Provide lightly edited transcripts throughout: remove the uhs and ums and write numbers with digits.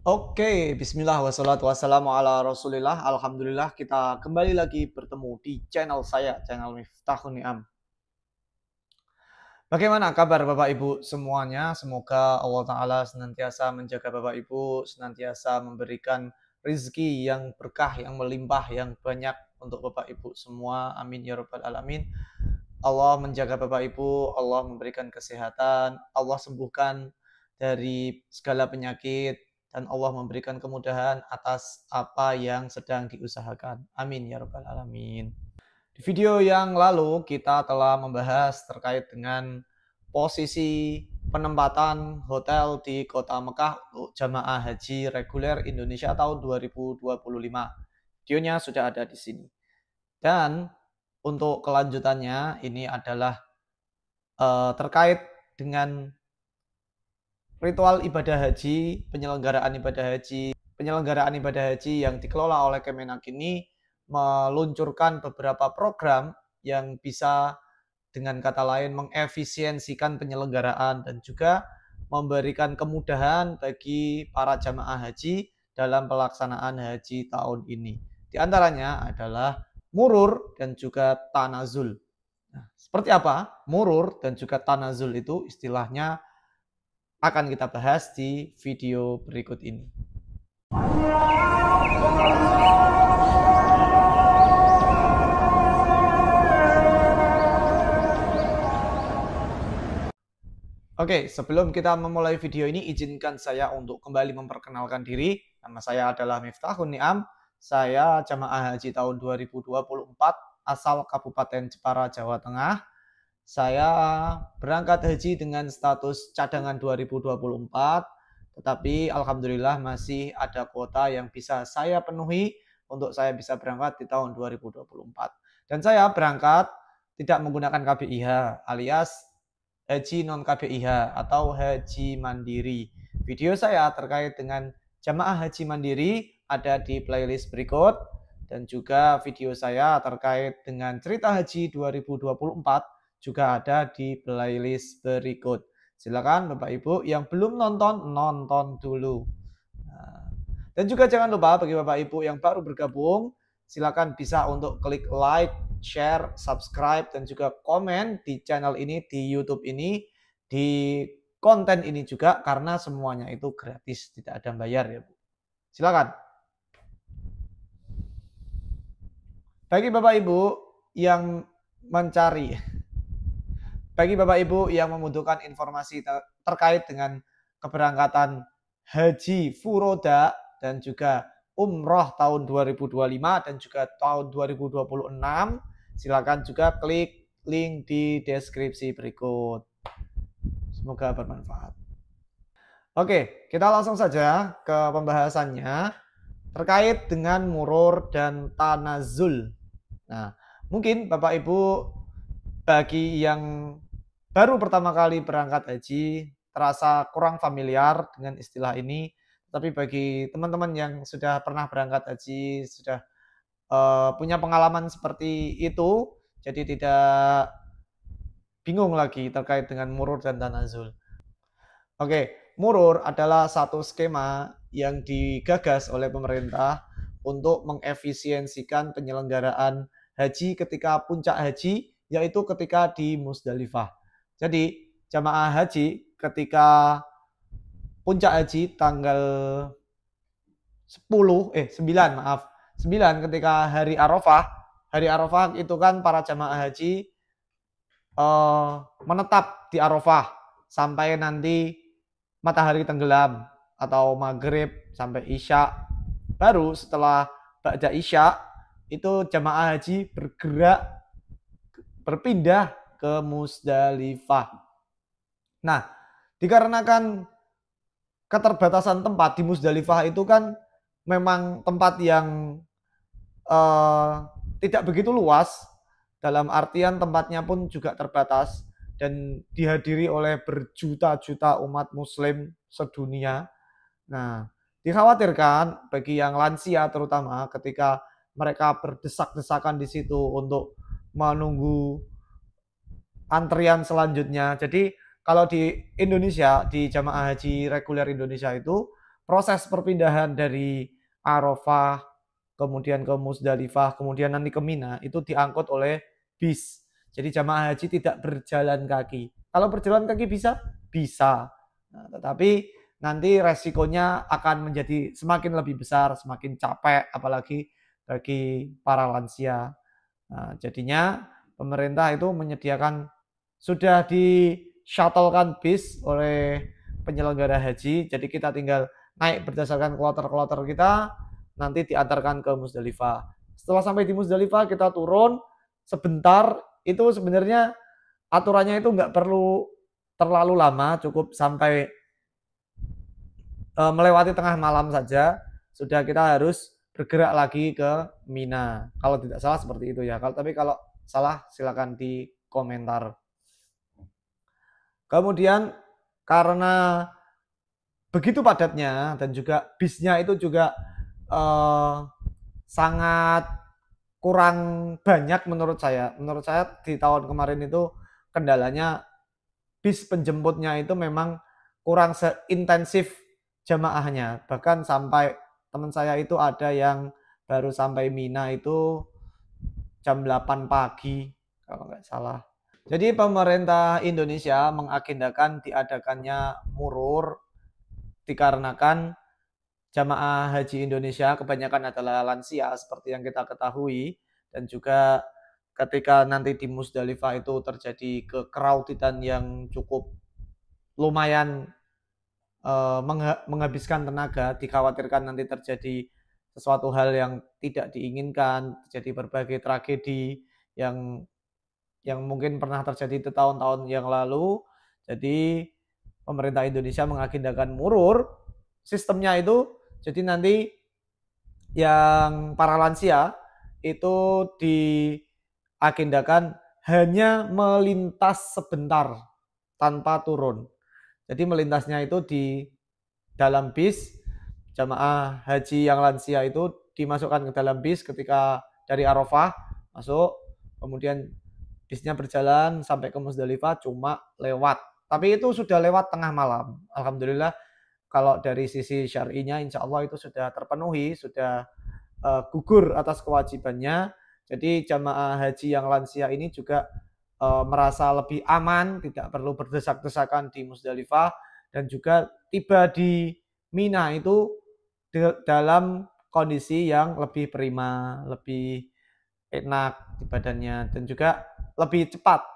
Oke, bismillah wassalatu wassalamu ala rasulillah. Alhamdulillah kita kembali lagi bertemu di channel saya, channel Miftahun Ni'am. Bagaimana kabar Bapak Ibu semuanya? Semoga Allah Ta'ala senantiasa menjaga Bapak Ibu, senantiasa memberikan rezeki yang berkah, yang melimpah, yang banyak untuk Bapak Ibu semua. Amin ya rabbal alamin. Allah menjaga Bapak Ibu, Allah memberikan kesehatan, Allah sembuhkan dari segala penyakit, dan Allah memberikan kemudahan atas apa yang sedang diusahakan. Amin ya rabbal alamin. Di video yang lalu kita telah membahas terkait dengan posisi penempatan hotel di Kota Mekah untuk jamaah haji reguler Indonesia tahun 2025. Videonya sudah ada di sini. Dan untuk kelanjutannya ini adalah terkait dengan ritual ibadah haji, penyelenggaraan ibadah haji yang dikelola oleh Kemenak ini meluncurkan beberapa program yang bisa dengan kata lain mengefisiensikan penyelenggaraan dan juga memberikan kemudahan bagi para jamaah haji dalam pelaksanaan haji tahun ini. Di antaranya adalah murur dan juga tanazul. Nah, seperti apa murur dan juga tanazul itu istilahnya akan kita bahas di video berikut ini. Oke, sebelum kita memulai video ini, izinkan saya untuk kembali memperkenalkan diri. Nama saya adalah Miftahun Ni'am. Saya jamaah haji tahun 2024 asal Kabupaten Jepara, Jawa Tengah. Saya berangkat haji dengan status cadangan 2024, tetapi alhamdulillah masih ada kuota yang bisa saya penuhi untuk saya bisa berangkat di tahun 2024. Dan saya berangkat tidak menggunakan KBIH alias haji non KBIH atau haji mandiri. Video saya terkait dengan jamaah haji mandiri ada di playlist berikut, dan juga video saya terkait dengan cerita haji 2024 juga ada di playlist berikut. Silakan Bapak Ibu yang belum nonton dulu. Nah, dan juga jangan lupa bagi Bapak Ibu yang baru bergabung, silakan bisa untuk klik like, share, subscribe, dan juga komen di channel ini, di YouTube ini, di konten ini juga, karena semuanya itu gratis, tidak ada bayar ya Bu. Silakan. Bagi Bapak Ibu yang membutuhkan informasi terkait dengan keberangkatan haji furoda dan juga umroh tahun 2025 dan juga tahun 2026, silakan juga klik link di deskripsi berikut. Semoga bermanfaat. Oke, kita langsung saja ke pembahasannya terkait dengan murur dan tanazul. Nah, mungkin Bapak Ibu bagi yang baru pertama kali berangkat haji terasa kurang familiar dengan istilah ini, tapi bagi teman-teman yang sudah pernah berangkat haji, sudah punya pengalaman seperti itu, jadi tidak bingung lagi terkait dengan murur dan tanazul. Oke, murur adalah satu skema yang digagas oleh pemerintah untuk mengefisiensikan penyelenggaraan haji ketika puncak haji, yaitu ketika di Musdalifah. Jadi, jamaah haji ketika puncak haji tanggal 9 ketika hari Arafah itu kan para jamaah haji menetap di Arafah sampai nanti matahari tenggelam atau maghrib sampai isya. Baru setelah ba'da isya itu jamaah haji berpindah ke Musdalifah. Nah, dikarenakan keterbatasan tempat di Musdalifah itu kan memang tempat yang tidak begitu luas, dalam artian tempatnya pun juga terbatas dan dihadiri oleh berjuta-juta umat muslim sedunia. Nah, dikhawatirkan bagi yang lansia terutama ketika mereka berdesak-desakan di situ untuk menunggu antrian selanjutnya. Jadi kalau di Indonesia, di jamaah haji reguler Indonesia itu proses perpindahan dari Arafah, kemudian ke Musdalifah, kemudian nanti ke Mina, itu diangkut oleh bis. Jadi jamaah haji tidak berjalan kaki. Kalau berjalan kaki bisa? Bisa. Nah, tetapi nanti resikonya akan menjadi semakin lebih besar, semakin capek, apalagi bagi para lansia. Nah, jadinya pemerintah itu menyediakan, sudah di shuttlekan bis oleh penyelenggara haji, jadi kita tinggal naik berdasarkan kloter-kloter kita, nanti diantarkan ke Musdalifah. Setelah sampai di Musdalifah kita turun sebentar, itu sebenarnya aturannya itu nggak perlu terlalu lama, cukup sampai melewati tengah malam saja, sudah kita harus bergerak lagi ke Mina. Kalau tidak salah seperti itu ya. Tapi kalau salah silakan di komentar. Kemudian karena begitu padatnya dan juga bisnya itu juga eh, sangat kurang banyak menurut saya. Menurut saya di tahun kemarin itu kendalanya bis penjemputnya itu memang kurang seintensif jamaahnya. Bahkan sampai teman saya itu ada yang baru sampai Mina itu jam 8 pagi kalau nggak salah. Jadi pemerintah Indonesia mengagendakan diadakannya murur dikarenakan jamaah haji Indonesia kebanyakan adalah lansia seperti yang kita ketahui, dan juga ketika nanti di Musdalifah itu terjadi kekrauditan yang cukup lumayan menghabiskan tenaga, dikhawatirkan nanti terjadi sesuatu hal yang tidak diinginkan, terjadi berbagai tragedi yang mungkin pernah terjadi di tahun-tahun yang lalu. Jadi pemerintah Indonesia mengagendakan murur sistemnya itu, jadi nanti yang para lansia itu diagendakan hanya melintas sebentar tanpa turun. Jadi melintasnya itu di dalam bis, jamaah haji yang lansia itu dimasukkan ke dalam bis ketika dari Arafah masuk, kemudian bisnya berjalan sampai ke Musdalifah cuma lewat. Tapi itu sudah lewat tengah malam. Alhamdulillah kalau dari sisi syar'inya insya Allah itu sudah terpenuhi, sudah gugur atas kewajibannya. Jadi jamaah haji yang lansia ini juga merasa lebih aman, tidak perlu berdesak-desakan di Musdalifah, dan juga tiba di Mina itu dalam kondisi yang lebih prima, lebih enak di badannya, dan juga lebih cepat.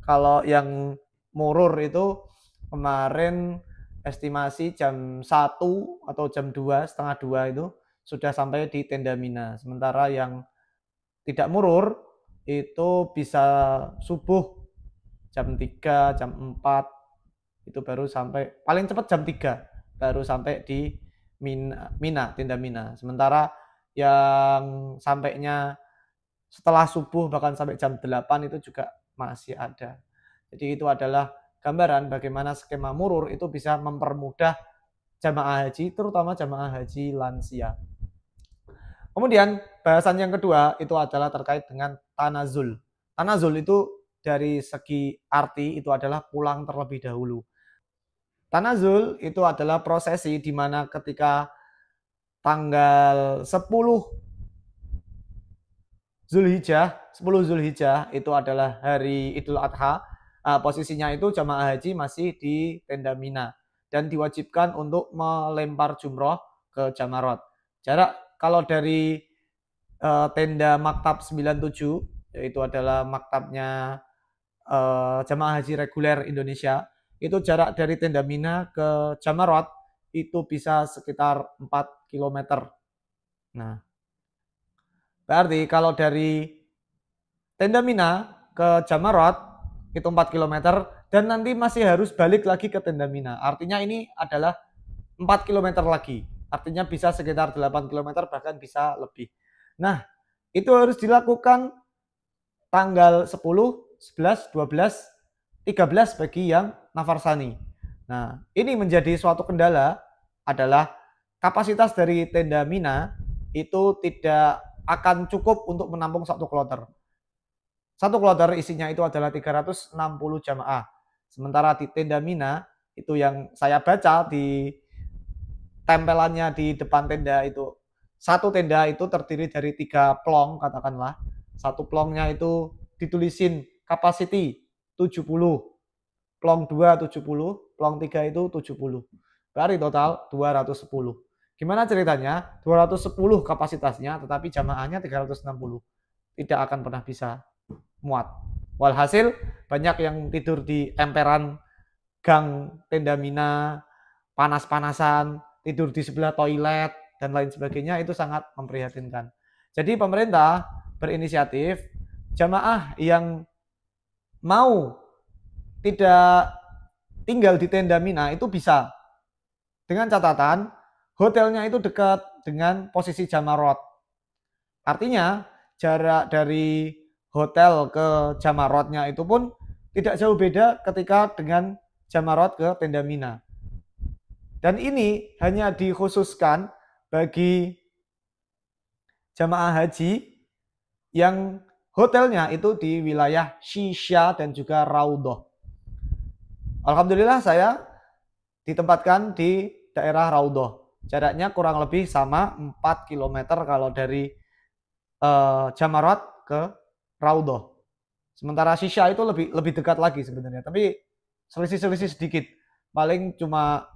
Kalau yang murur itu kemarin estimasi jam 1 atau jam 2, setengah 2 itu sudah sampai di tenda Mina. Sementara yang tidak murur itu bisa subuh jam 3, jam 4 itu baru sampai, paling cepat jam 3 baru sampai di Mina, tenda Mina. Sementara yang sampainya setelah subuh bahkan sampai jam 8 itu juga masih ada. Jadi itu adalah gambaran bagaimana skema murur itu bisa mempermudah jamaah haji, terutama jamaah haji lansia. Kemudian bahasan yang kedua itu adalah terkait dengan tanazul. Tanazul itu dari segi arti itu adalah pulang terlebih dahulu. Tanazul itu adalah prosesi di mana ketika tanggal 10 Zulhijjah itu adalah hari Idul Adha. Posisinya itu jamaah haji masih di tenda Mina dan diwajibkan untuk melempar jumroh ke Jamarot. Jarak kalau dari tenda Maktab 97, yaitu adalah maktabnya jamaah haji reguler Indonesia, itu jarak dari tenda Mina ke Jamarot itu bisa sekitar 4 km. Nah, berarti kalau dari tenda Mina ke Jamarot itu 4 km dan nanti masih harus balik lagi ke tenda Mina. Artinya ini adalah 4 km lagi. Artinya bisa sekitar 8 km bahkan bisa lebih. Nah, itu harus dilakukan tanggal 10, 11, 12, 13 bagi yang nafarsani. Nah, ini menjadi suatu kendala adalah kapasitas dari tenda Mina itu tidak akan cukup untuk menampung satu kloter. Satu kloter isinya itu adalah 360 jamaah. Sementara di tenda Mina itu yang saya baca di tempelannya di depan tenda itu. Satu tenda itu terdiri dari 3 plong katakanlah. Satu plongnya itu ditulisin capacity 70, plong 2 70, plong 3 itu 70. Berarti total 210. Gimana ceritanya? 210 kapasitasnya tetapi jamaahnya 360. Tidak akan pernah bisa muat. Walhasil banyak yang tidur di emperan gang tenda Mina, panas-panasan, tidur di sebelah toilet, dan lain sebagainya, itu sangat memprihatinkan. Jadi pemerintah berinisiatif, jamaah yang mau tidak tinggal di tenda Mina itu bisa, dengan catatan hotelnya itu dekat dengan posisi Jamarot. Artinya jarak dari hotel ke Jamarotnya itu pun tidak jauh beda ketika dengan Jamarot ke tenda Mina. Dan ini hanya dikhususkan bagi jamaah haji yang hotelnya itu di wilayah Shisha dan juga Raudhah. Alhamdulillah saya ditempatkan di daerah Raudhah. Jaraknya kurang lebih sama 4 km kalau dari Jamarot ke Raudhah. Sementara Shisha itu lebih dekat lagi sebenarnya, tapi selisih sedikit. Paling cuma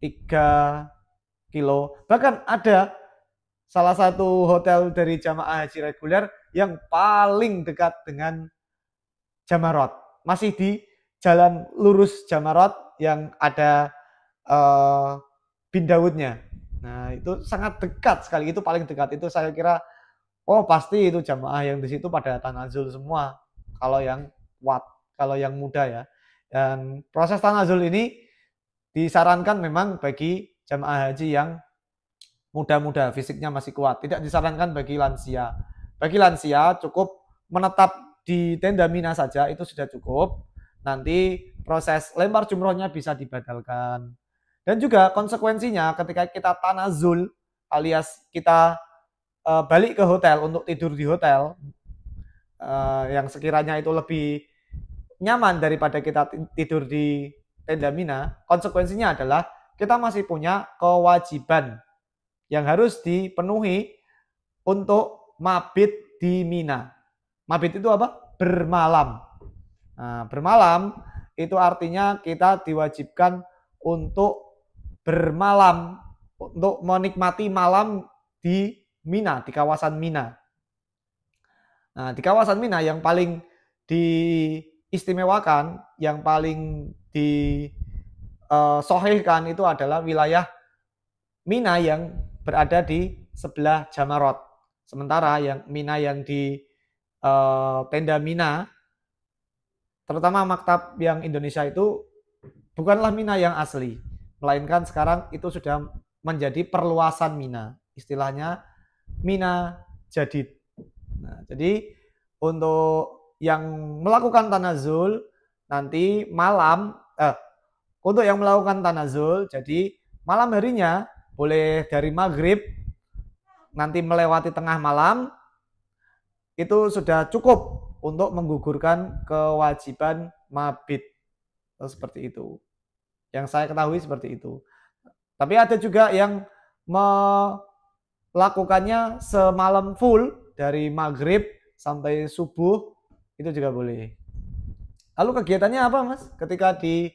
3 kilo. Bahkan ada salah satu hotel dari jamaah haji reguler yang paling dekat dengan Jamarot. Masih di jalan lurus Jamarot yang ada bin Daudnya. Nah, itu sangat dekat sekali. Itu paling dekat. Itu saya kira, oh pasti itu jamaah yang di situ pada tanazul semua. Kalau yang kuat, kalau yang muda ya. Dan proses tanazul ini disarankan memang bagi jamaah haji yang muda-muda, fisiknya masih kuat. Tidak disarankan bagi lansia. Bagi lansia cukup menetap di tenda Mina saja, itu sudah cukup. Nanti proses lempar jumrohnya bisa dibadalkan. Dan juga konsekuensinya ketika kita tanazul alias kita balik ke hotel untuk tidur di hotel yang sekiranya itu lebih nyaman daripada kita tidur di tenda Mina, konsekuensinya adalah kita masih punya kewajiban yang harus dipenuhi untuk mabit di Mina. Mabit itu apa? Bermalam. Nah, bermalam itu artinya kita diwajibkan untuk bermalam, untuk menikmati malam di Mina, di kawasan Mina. Nah, di kawasan Mina yang paling diistimewakan, yang paling disohihkan itu adalah wilayah Mina yang berada di sebelah Jamarot. Sementara yang Mina yang di tenda Mina, terutama maktab yang Indonesia itu bukanlah Mina yang asli, melainkan sekarang itu sudah menjadi perluasan Mina. Istilahnya Mina Jadid. Nah, jadi untuk yang melakukan tanazul nanti malam, untuk yang melakukan tanazul, jadi malam harinya boleh dari maghrib nanti melewati tengah malam, itu sudah cukup untuk menggugurkan kewajiban mabit. Seperti itu. Yang saya ketahui seperti itu. Tapi ada juga yang melakukannya semalam full dari maghrib sampai subuh, itu juga boleh. Lalu kegiatannya apa, Mas? Ketika di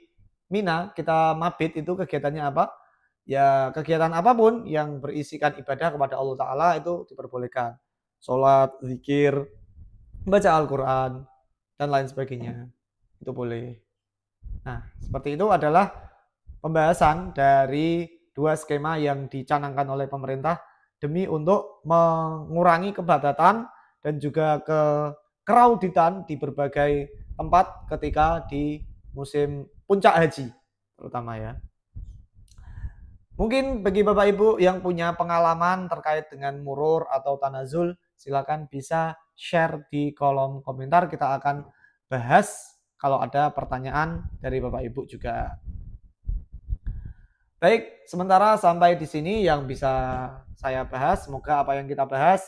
Mina kita mabit itu kegiatannya apa? Ya kegiatan apapun yang berisikan ibadah kepada Allah Ta'ala itu diperbolehkan. Sholat, zikir, baca Al-Quran, dan lain sebagainya. Itu boleh. Nah, seperti itu adalah pembahasan dari 2 skema yang dicanangkan oleh pemerintah demi untuk mengurangi kepadatan dan juga kerauditan di berbagai tempat ketika di musim puncak haji terutama ya. Mungkin bagi Bapak Ibu yang punya pengalaman terkait dengan murur atau tanazul, silakan bisa share di kolom komentar. Kita akan bahas kalau ada pertanyaan dari Bapak Ibu juga. Baik, sementara sampai di sini yang bisa saya bahas. Semoga apa yang kita bahas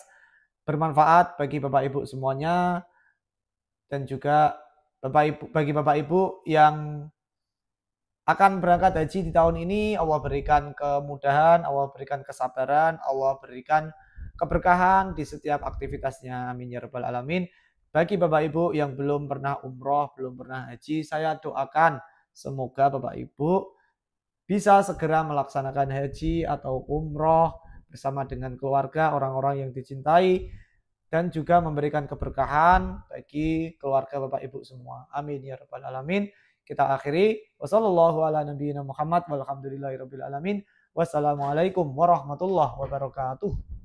bermanfaat bagi Bapak Ibu semuanya, dan juga bagi Bapak Ibu yang akan berangkat haji di tahun ini, Allah berikan kemudahan, Allah berikan kesabaran, Allah berikan keberkahan di setiap aktivitasnya. Amin ya rabbal alamin. Bagi Bapak Ibu yang belum pernah umroh, belum pernah haji, saya doakan semoga Bapak Ibu bisa segera melaksanakan haji atau umroh bersama dengan keluarga, orang-orang yang dicintai, dan juga memberikan keberkahan bagi keluarga Bapak Ibu semua. Amin ya rabbal alamin. Kita akhiri. Wassalamualaikum warahmatullahi wabarakatuh.